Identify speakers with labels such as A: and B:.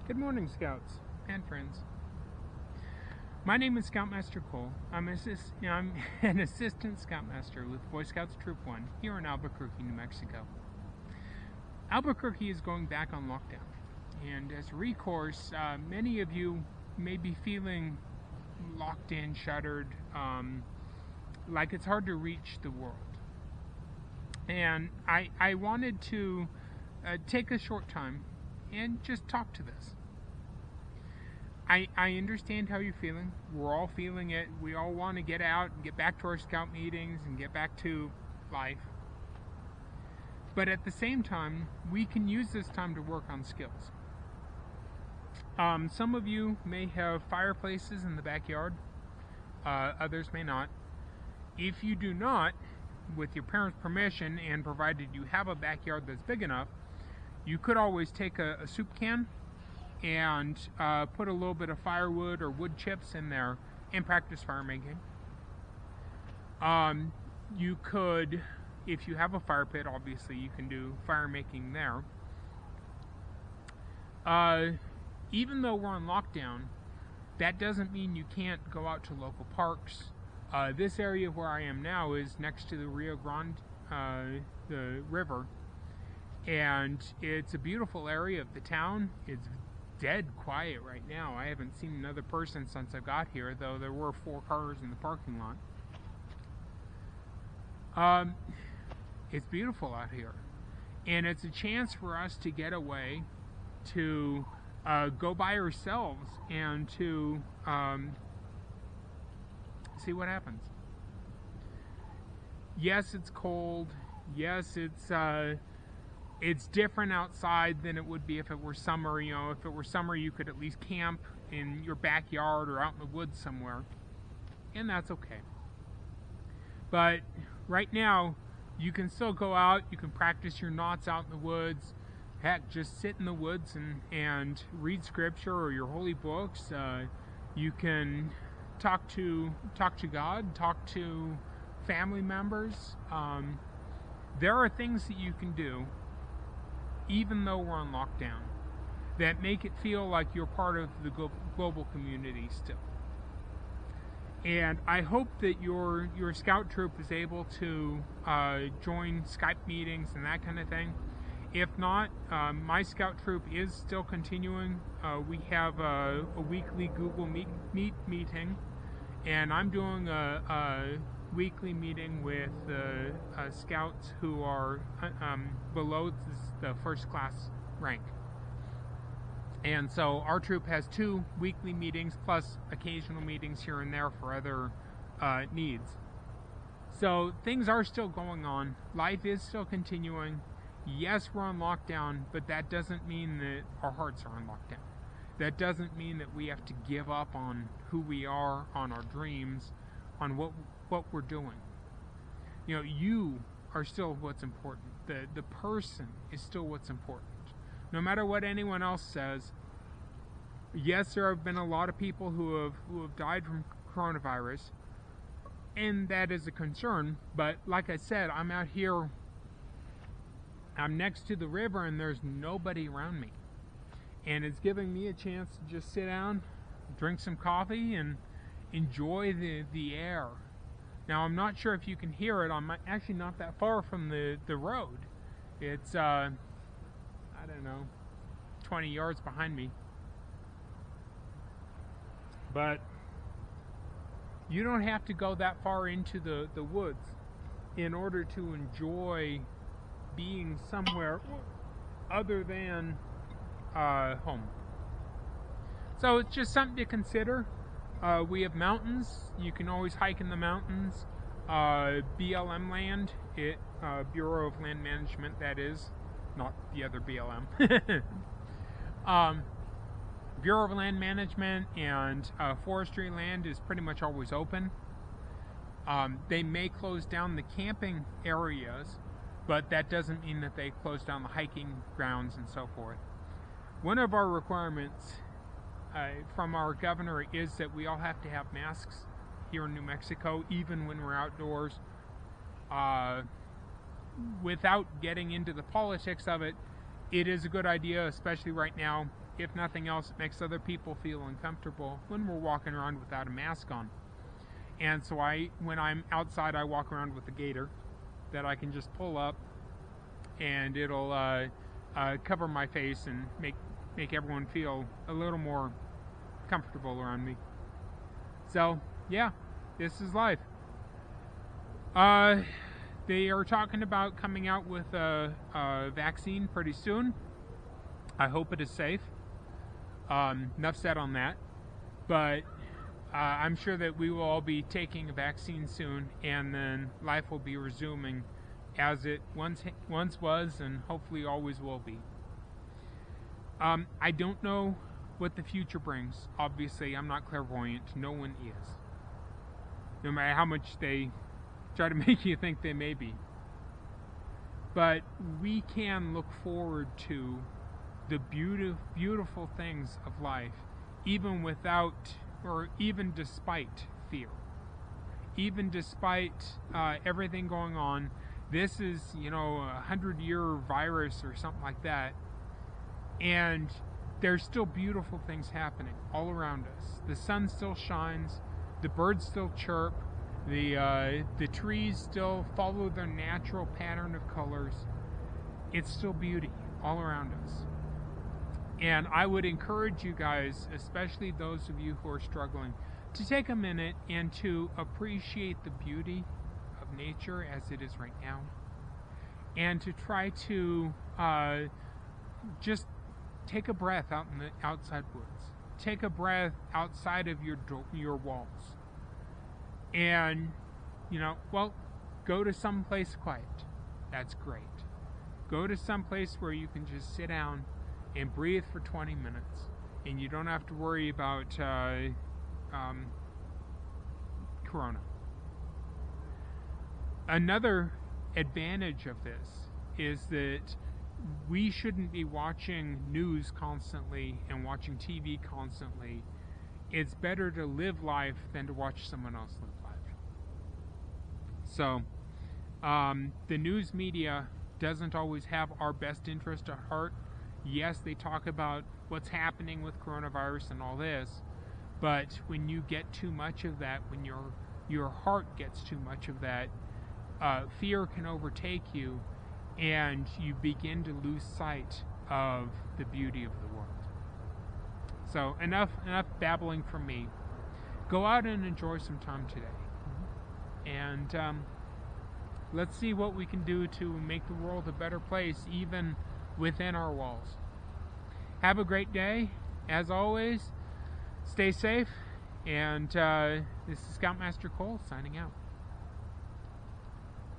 A: Good morning, Scouts and friends. My name is Scoutmaster Cole. I'm an assistant Scoutmaster with Boy Scouts Troop 1 here in Albuquerque, New Mexico. Albuquerque is going back on lockdown, and as a recourse, many of you may be feeling locked in, shuttered, like it's hard to reach the world. And I wanted to take a short time and just talk to this. I understand how you're feeling. We're all feeling it. We all want to get out and get back to our scout meetings and get back to life. But at the same time, we can use this time to work on skills. Some of you may have fireplaces in the backyard. Others may not. If you do not, with your parents' permission and provided you have a backyard that's big enough, you could always take a soup can and put a little bit of firewood or wood chips in there and practice fire making. You could, if you have a fire pit, obviously you can do fire making there. Even though we're on lockdown, that doesn't mean you can't go out to local parks. This area where I am now is next to the Rio Grande, the river, and it's a beautiful area of the town. It's dead quiet right now. I haven't seen another person since I got here, though there were 4 cars in the parking lot. It's beautiful out here, and it's a chance for us to get away, to go by ourselves and to see what happens. Yes, it's cold. Yes, it's different outside than it would be if it were summer. You know, if it were summer, you could at least camp in your backyard or out in the woods somewhere, and that's okay. But right now, you can still go out. You can practice your knots out in the woods. Heck, just sit in the woods and read scripture or your holy books. You can talk to God, talk to family members. There are things that you can do, even though we're on lockdown, that make it feel like you're part of the global community still. And I hope that your scout troop is able to join Skype meetings and that kind of thing. If not, my scout troop is still continuing. We have a weekly Google Meet meeting, and I'm doing a weekly meeting with scouts who are below the first class rank. And so our troop has 2 weekly meetings plus occasional meetings here and there for other needs. So things are still going on. Life is still continuing. Yes, we're on lockdown, but that doesn't mean that our hearts are on lockdown. That doesn't mean that we have to give up on who we are, on our dreams, on what we're doing. You know, you are still what's important. The person is still what's important. No matter what anyone else says. Yes, there have been a lot of people who have died from coronavirus, and that is a concern. But like I said, I'm out here. I'm next to the river, and there's nobody around me, and it's giving me a chance to just sit down, drink some coffee, and enjoy the air. Now, I'm not sure if you can hear it. I'm actually not that far from the road. It's, I don't know, 20 yards behind me. But you don't have to go that far into the woods in order to enjoy being somewhere other than home. So it's just something to consider. We have mountains. You can always hike in the mountains. BLM land, Bureau of Land Management, that is, not the other BLM. Bureau of Land Management and forestry land is pretty much always open. They may close down the camping areas, but that doesn't mean that they close down the hiking grounds and so forth. One of our requirements from our governor is that we all have to have masks here in New Mexico, even when we're outdoors. Without getting into the politics of it, it is a good idea, especially right now, if nothing else, it makes other people feel uncomfortable when we're walking around without a mask on. And so when I'm outside, I walk around with a gaiter that I can just pull up, and it'll cover my face and make everyone feel a little more comfortable around me. So yeah, this is life. They are talking about coming out with a vaccine pretty soon. I hope it is safe. Enough said on that. But I'm sure that we will all be taking a vaccine soon, and then life will be resuming as it once was and hopefully always will be. I don't know what the future brings. Obviously, I'm not clairvoyant. No one is. No matter how much they try to make you think they may be. But we can look forward to the beautiful things of life, even without, or even despite fear. Even despite everything going on. This is, a 100-year virus or something like that. And there's still beautiful things happening all around us. The sun still shines. The birds still chirp. The trees still follow their natural pattern of colors. It's still beauty all around us. And I would encourage you guys, especially those of you who are struggling, to take a minute and to appreciate the beauty of nature as it is right now. And to try to just take a breath out in the outside woods. Take a breath outside of your walls. And, go to some place quiet. That's great. Go to some place where you can just sit down and breathe for 20 minutes. And you don't have to worry about corona. Another advantage of this is that we shouldn't be watching news constantly and watching TV constantly. It's better to live life than to watch someone else live life. So, the news media doesn't always have our best interest at heart. Yes, they talk about what's happening with coronavirus and all this, but when you get too much of that, when your heart gets too much of that, fear can overtake you, and you begin to lose sight of the beauty of the world. So enough babbling from me. Go out and enjoy some time today. And let's see what we can do to make the world a better place, even within our walls. Have a great day. As always, stay safe. And this is Scoutmaster Cole signing out.